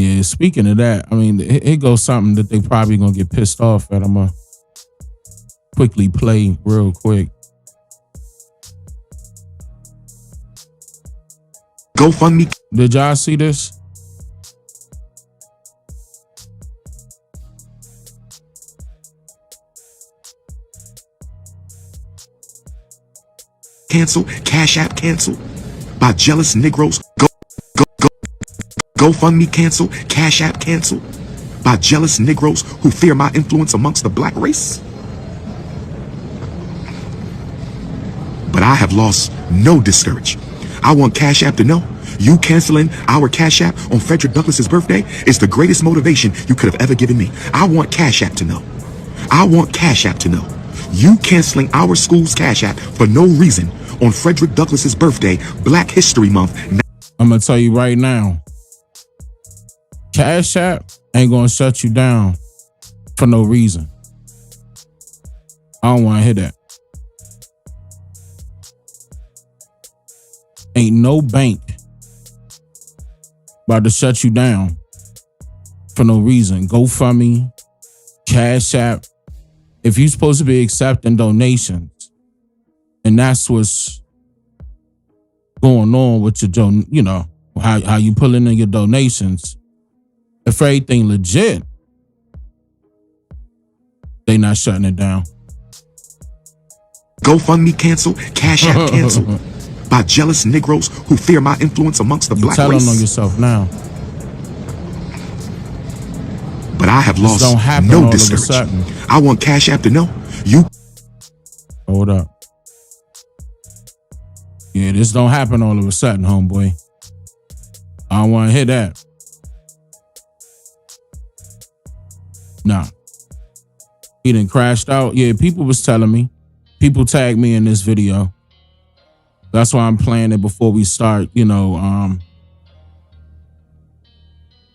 Yeah, speaking of that, I mean, it goes something that they probably gonna get pissed off at. I'm gonna quickly play real quick. GoFundMe. Did y'all see this? Cancel. Cash App cancel. By jealous Negroes. GoFundMe cancel. Cash App cancel. By jealous Negroes who fear my influence amongst the black race. But I have lost no discourage. I want Cash App to know you canceling our Cash App on Frederick Douglass's birthday is the greatest motivation you could have ever given me. I want Cash App to know. I want Cash App to know you canceling our school's Cash App for no reason on Frederick Douglass's birthday, Black History Month. I'm gonna tell you right now, Cash App ain't gonna shut you down for no reason. I don't want to hear that. Ain't no bank about to shut you down for no reason. GoFundMe, Cash App. If you're supposed to be accepting donations, and that's what's going on with your, you know, how you pulling in your donations. If everything legit, they not shutting it down. GoFundMe cancel, Cash App cancel. By jealous Negroes who fear my influence amongst the black race. Tell them on yourself now. But I have lost no discourage. I want Cash App to know you. Hold up. Yeah, this don't happen all of a sudden, homeboy. I don't want to hear that. Nah. He done crashed out. Yeah, people was telling me. People tagged me in this video. That's why I'm playing it before we start, you know,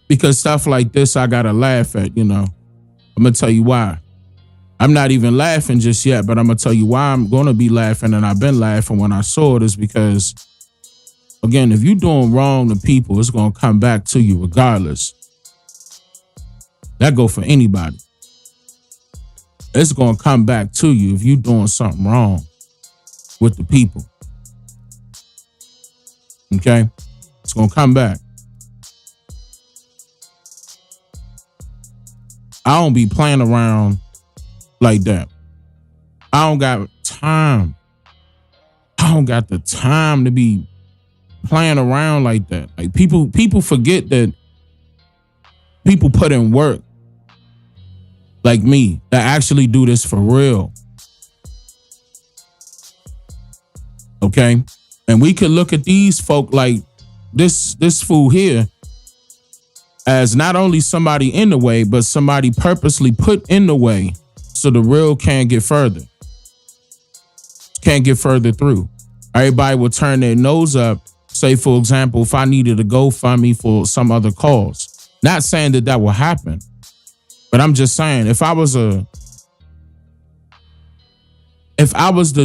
because stuff like this, I gotta laugh at, you know. I'm gonna tell you why. I'm not even laughing just yet, but I'm gonna tell you why I'm gonna be laughing, and I've been laughing when I saw it is because, again, if you're doing wrong to people, it's gonna come back to you regardless. That go for anybody. It's gonna come back to you if you're doing something wrong with the people. Okay? It's gonna come back. I don't be playing around like that. I don't got time. I don't got the time to be playing around like that. Like people forget that people put in work like me that actually do this for real. Okay? And we could look at these folk like this fool here as not only somebody in the way, but somebody purposely put in the way so the real can't get further. Can't get further through. Everybody will turn their nose up. Say, for example, if I needed to GoFundMe for some other cause. Not saying that that will happen, but I'm just saying if I was to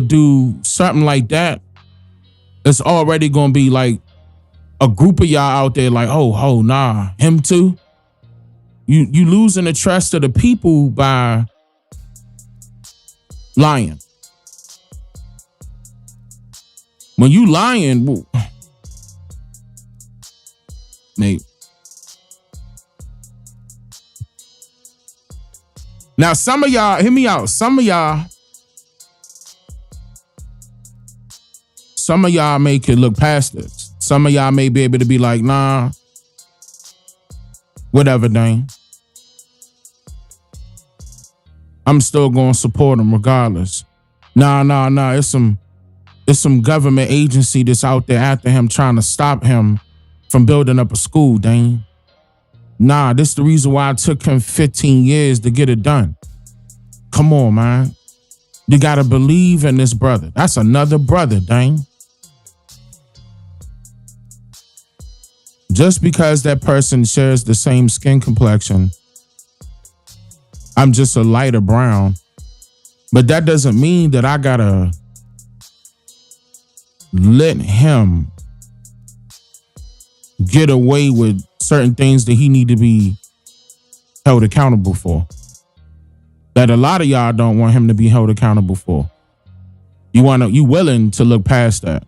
do something like that, it's already gonna be like a group of y'all out there like, oh, nah, him too. You losing the trust of the people by lying. When you lying, Nate. Now, some of y'all, hear me out. Some of y'all may could look past this. Some of y'all may be able to be like, nah, whatever, Dane. I'm still going to support him regardless. Nah. It's some government agency that's out there after him trying to stop him from building up a school, Dane. Nah, this is the reason why it took him 15 years to get it done. Come on, man. You got to believe in this brother. That's another brother, Dane. Just because that person shares the same skin complexion, I'm just a lighter brown. But that doesn't mean that I got to get away with certain things that he need to be held accountable for. That a lot of y'all don't want him to be held accountable for. You willing to look past that.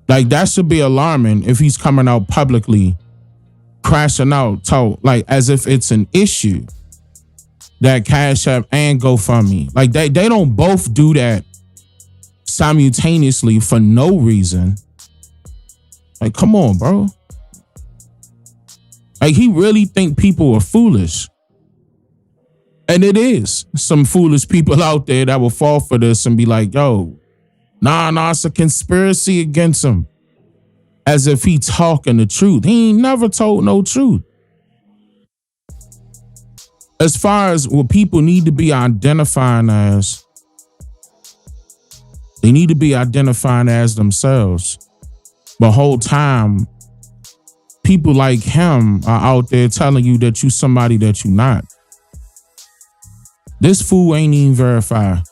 Like, that should be alarming if he's coming out publicly, crashing out, like as if it's an issue that CashApp and GoFundMe. Like, they don't both do that simultaneously for no reason. Like, come on, bro. Like, he really think people are foolish. And it is some foolish people out there that will fall for this and be like, yo, nah, it's a conspiracy against him. As if he talking the truth. He ain't never told no truth. As far as what people need to be identifying as, they need to be identifying as themselves. The whole time, people like him are out there telling you that you somebody that you not. This fool ain't even verified.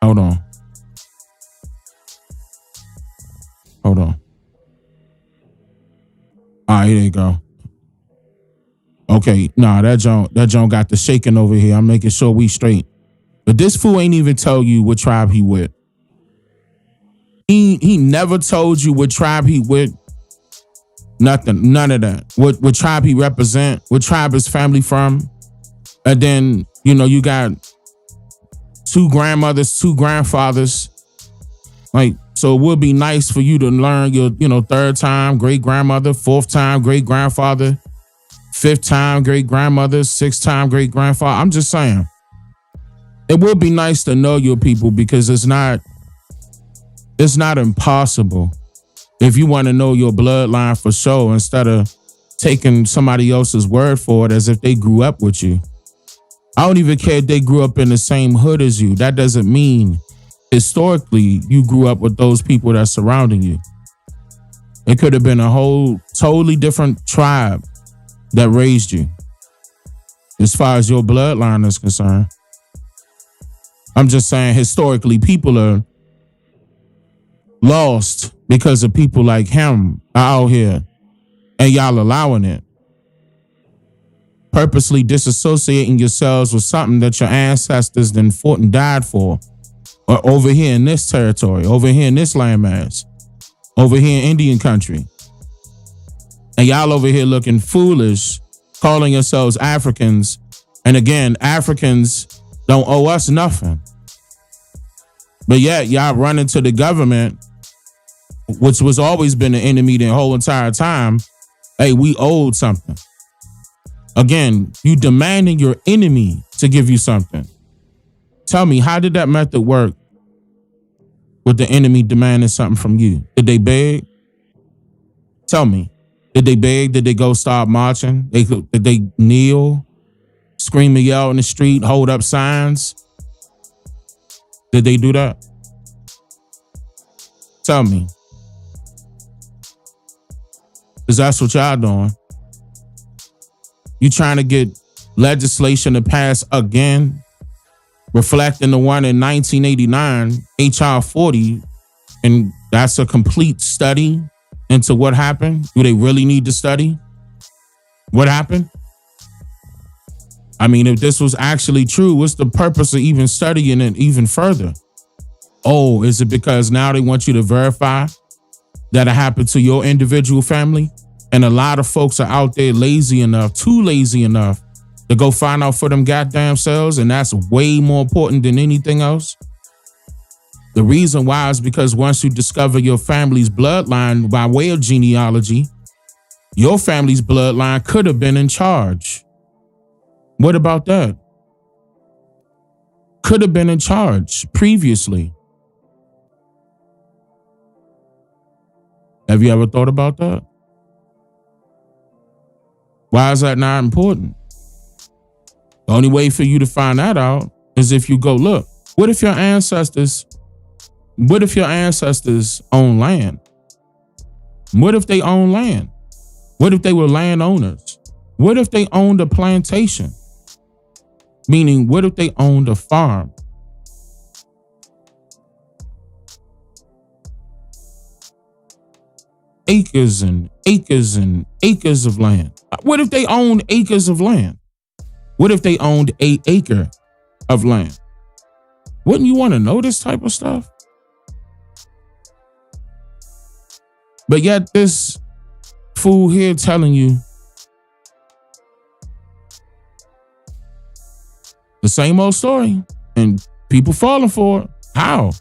Hold on. All right, here you go. Okay, nah, that John got the shaking over here. I'm making sure we straight. But this fool ain't even tell you what tribe he with. He never told you what tribe he with. Nothing, none of that. What tribe he represent, what tribe his family from. And then, you got 2 grandmothers, 2 grandfathers. Like, so it would be nice for you to learn your, 3rd time great grandmother, 4th time great grandfather, 5th time great grandmother, 6th time great grandfather. I'm just saying. It would be nice to know your people, because it's not impossible if you want to know your bloodline for sure, instead of taking somebody else's word for it as if they grew up with you. I don't even care if they grew up in the same hood as you. That doesn't mean historically you grew up with those people that's surrounding you. It could have been a whole totally different tribe that raised you, as far as your bloodline is concerned. I'm just saying, historically, people are lost because of people like him are out here, and y'all allowing it. Purposely disassociating yourselves with something that your ancestors then fought and died for. Or over here in this territory, over here in this landmass, over here in Indian country. And y'all over here looking foolish, calling yourselves Africans. And again, Africans don't owe us nothing. But yet y'all run into the government, which was always been the enemy the whole entire time. Hey, we owed something. Again, you demanding your enemy to give you something. Tell me, how did that method work with the enemy demanding something from you? Did they beg? Tell me. Did they beg? Did they go start marching? Did they kneel, scream and yell in the street, hold up signs? Did they do that? Tell me. Because that's what y'all doing. You trying to get legislation to pass again, reflecting the one in 1989, HR 40, and that's a complete study into what happened? Do they really need to study what happened? I mean, if this was actually true, what's the purpose of even studying it even further? Oh, is it because now they want you to verify that it happened to your individual family? And a lot of folks are out there too lazy enough to go find out for them goddamn selves, and that's way more important than anything else. The reason why is because once you discover your family's bloodline by way of genealogy, your family's bloodline could have been in charge. What about that? Could have been in charge previously. Have you ever thought about that? Why is that not important? The only way for you to find that out is if you go look. What if your ancestors own land? What if they own land? What if they were landowners? What if they owned a plantation? Meaning, what if they owned a farm? acres and acres and acres of land. What if they owned acres of land? What if they owned 1 acre of land? Wouldn't you want to know this type of stuff? But yet this fool here telling you the same old story and people falling for it. How?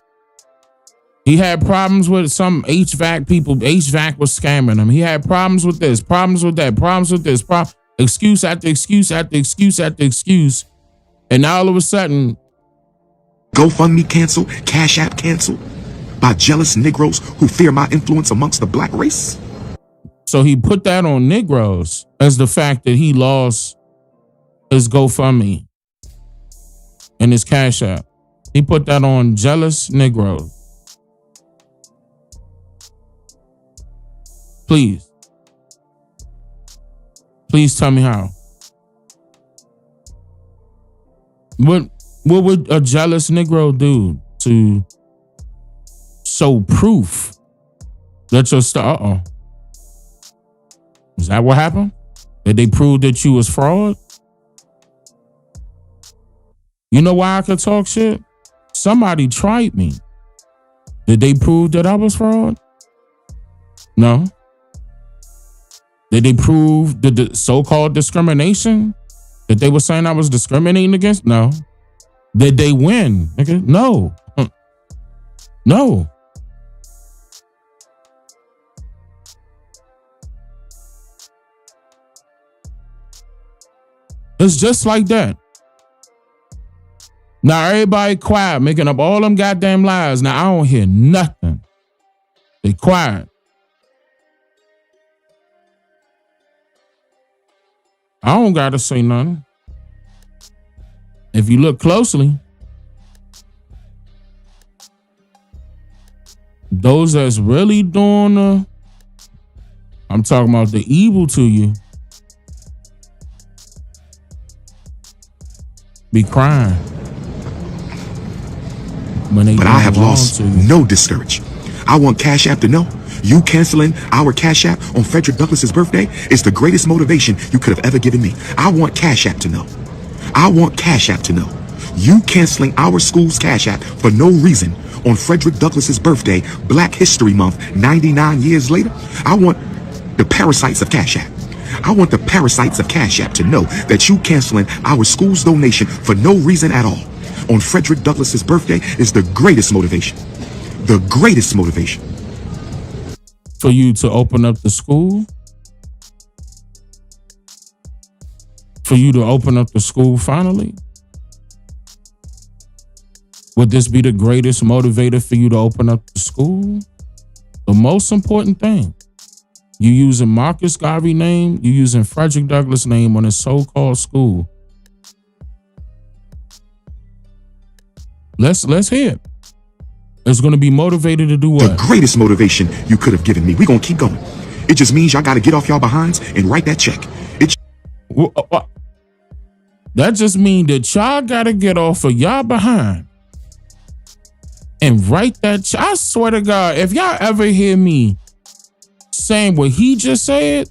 He had problems with some HVAC people. HVAC was scamming him. He had problems with this, problems with that, problems with this, excuse after excuse after excuse after excuse. And now all of a sudden, GoFundMe canceled, CashApp canceled by jealous Negroes who fear my influence amongst the black race. so he put that on Negroes as the fact that he lost his GoFundMe and his Cash App. He put that on jealous Negroes. Please. Please tell me how. What would a jealous Negro do to show proof that you're Is that what happened? Did they prove that you was fraud? You know why I could talk shit? Somebody tried me. Did they prove that I was fraud? No. Did they prove the so-called discrimination that they were saying I was discriminating against? No. Did they win? Nigga? No. No. It's just like that. Now everybody quiet, making up all them goddamn lies. Now I don't hear nothing. They quiet. I don't gotta say nothing. If you look closely, those that's really doing I'm talking about the evil to you, be crying. But I have lost no discourage. I want Cash App to know you canceling our Cash App on Frederick Douglass's birthday is the greatest motivation you could have ever given me. I want Cash App to know. I want Cash App to know you canceling our school's Cash App for no reason on Frederick Douglass's birthday, Black History Month, 99 years later. I want the parasites of Cash App. I want the parasites of Cash App to know that you canceling our school's donation for no reason at all on Frederick Douglass's birthday is the greatest motivation. The greatest motivation. For you to open up the school? For you to open up the school finally? Would this be the greatest motivator for you to open up the school? The most important thing. You using Marcus Garvey name, you using Frederick Douglass name on a so-called school. Let's hear it. It's going to be motivated to do what? The greatest motivation you could have given me. We're going to keep going. It just means y'all got to get off y'all behinds and write that check. That just means that y'all got to get off of y'all behind and write that check. I swear to God, if y'all ever hear me saying what he just said,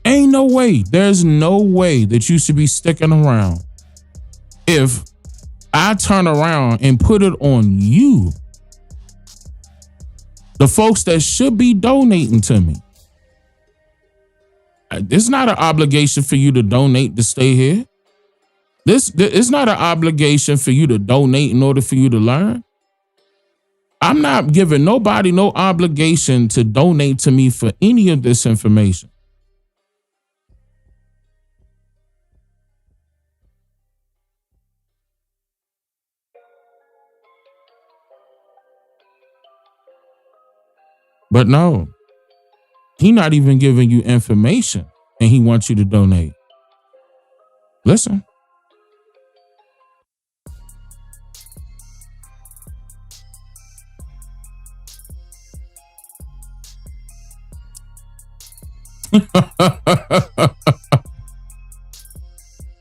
ain't no way. There's no way that you should be sticking around if I turn around and put it on you, the folks that should be donating to me. It's not an obligation for you to donate to stay here. It's not an obligation for you to donate in order for you to learn. I'm not giving nobody no obligation to donate to me for any of this information. But no, he not even giving you information and he wants you to donate. Listen.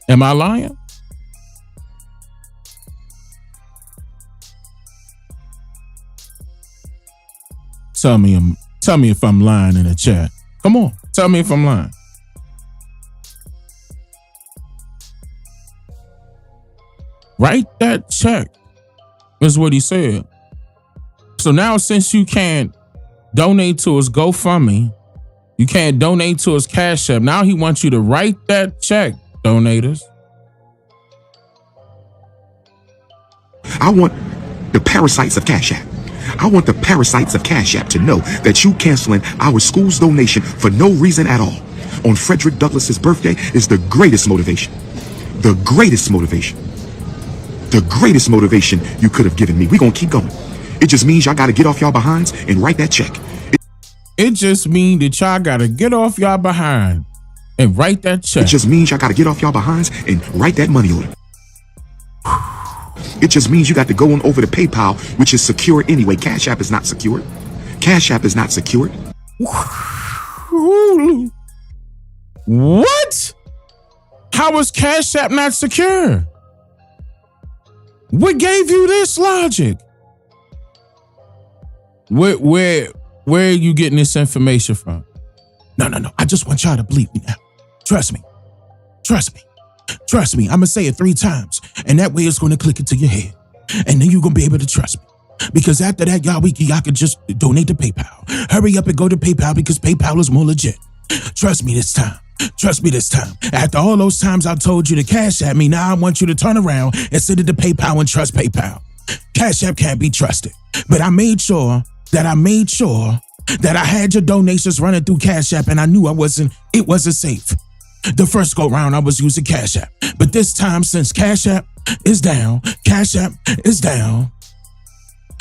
Am I lying? Tell me if I'm lying in the chat. Come on, tell me if I'm lying. Write that check, is what he said. So now, since you can't donate to his GoFundMe, you can't donate to his Cash App, now he wants you to write that check, donators. I want the parasites of Cash App. I want the parasites of Cash App to know that you canceling our school's donation for no reason at all on Frederick Douglass's birthday is the greatest motivation. The greatest motivation. The greatest motivation you could have given me. We're going to keep going. It just means y'all got to get off y'all behinds and write that check. It just means that y'all got to get off y'all behind and write that check. It just means y'all got to get off y'all behinds and write that money order. It just means you got to go on over to PayPal, which is secure anyway. Cash App is not secured. Cash App is not secured. What? How is Cash App not secure? What gave you this logic? Where are you getting this information from? No. I just want y'all to believe me now. Trust me. I'm going to say it 3 times, and that way it's going to click into your head. And then you're going to be able to trust me. Because after that, y'all could just donate to PayPal. Hurry up and go to PayPal because PayPal is more legit. Trust me this time. After all those times I told you to Cash App me, now I want you to turn around and send it to PayPal and trust PayPal. Cash App can't be trusted. But I made sure that I had your donations running through Cash App, and I knew it wasn't safe. The first go round I was using Cash App. But this time, since Cash App is down,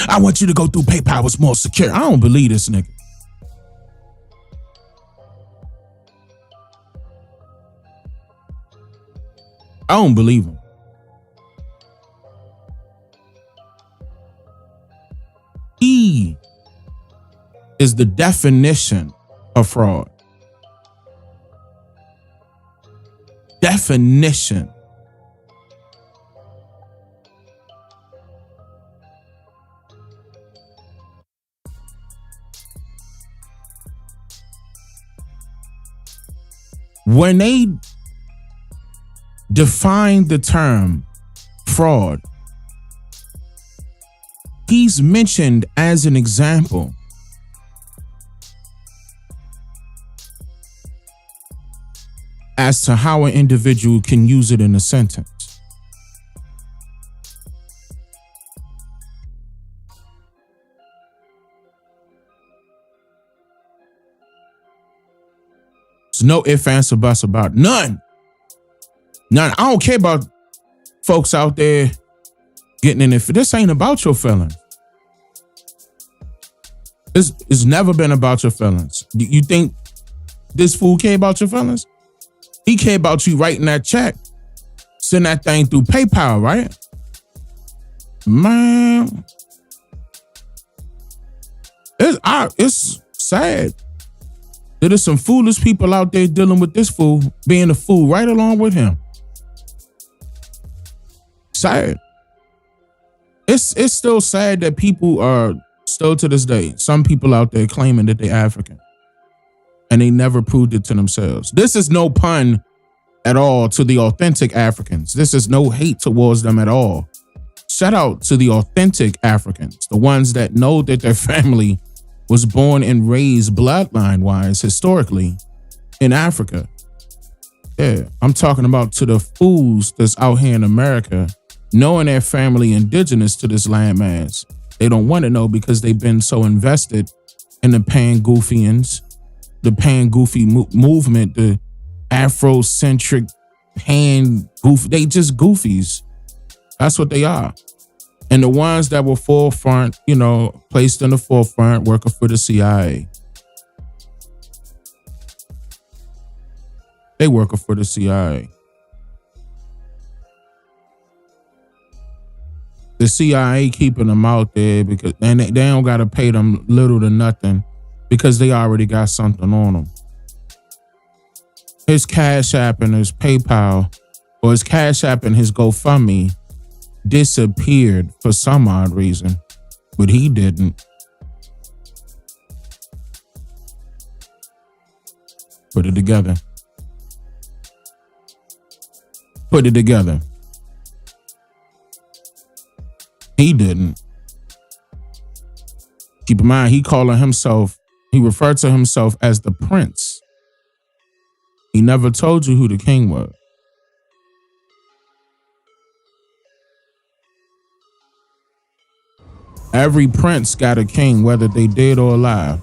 I want you to go through PayPal. It's more secure. I don't believe this nigga. I don't believe him. He is the definition of fraud. Definition. When they define the term fraud, he's mentioned as an example as to how an individual can use it in a sentence. There's no ifs, ands, or buts about none. I don't care about folks out there getting in it. This ain't about your feelings. It's never been about your feelings. You think this fool care about your feelings? He care about you writing that check. Send that thing through PayPal, right? Man. It's sad. There's some foolish people out there dealing with this fool, being a fool right along with him. Sad. It's still sad that people are still to this day, some people out there claiming that they're African and they never proved it to themselves. This is no pun at all to the authentic Africans. This is no hate towards them at all. Shout out to the authentic Africans, the ones that know that their family was born and raised bloodline-wise historically in Africa. Yeah, I'm talking about to the fools that's out here in America knowing their family indigenous to this landmass. They don't want to know because they've been so invested in the Pan-Goofians, the Pan-Goofy movement, the Afrocentric Pan-Goof. They just goofies. That's what they are. And the ones that were forefront, placed in the forefront, working for the CIA. They working for the CIA. The CIA keeping them out there because they don't got to pay them little to nothing because they already got something on them. His Cash App and his PayPal, or his Cash App and his GoFundMe disappeared for some odd reason, but he didn't. Put it together. Put it together. He didn't. Keep in mind, he referred to himself as the prince. He never told you who the king was. Every prince got a king, whether they dead or alive.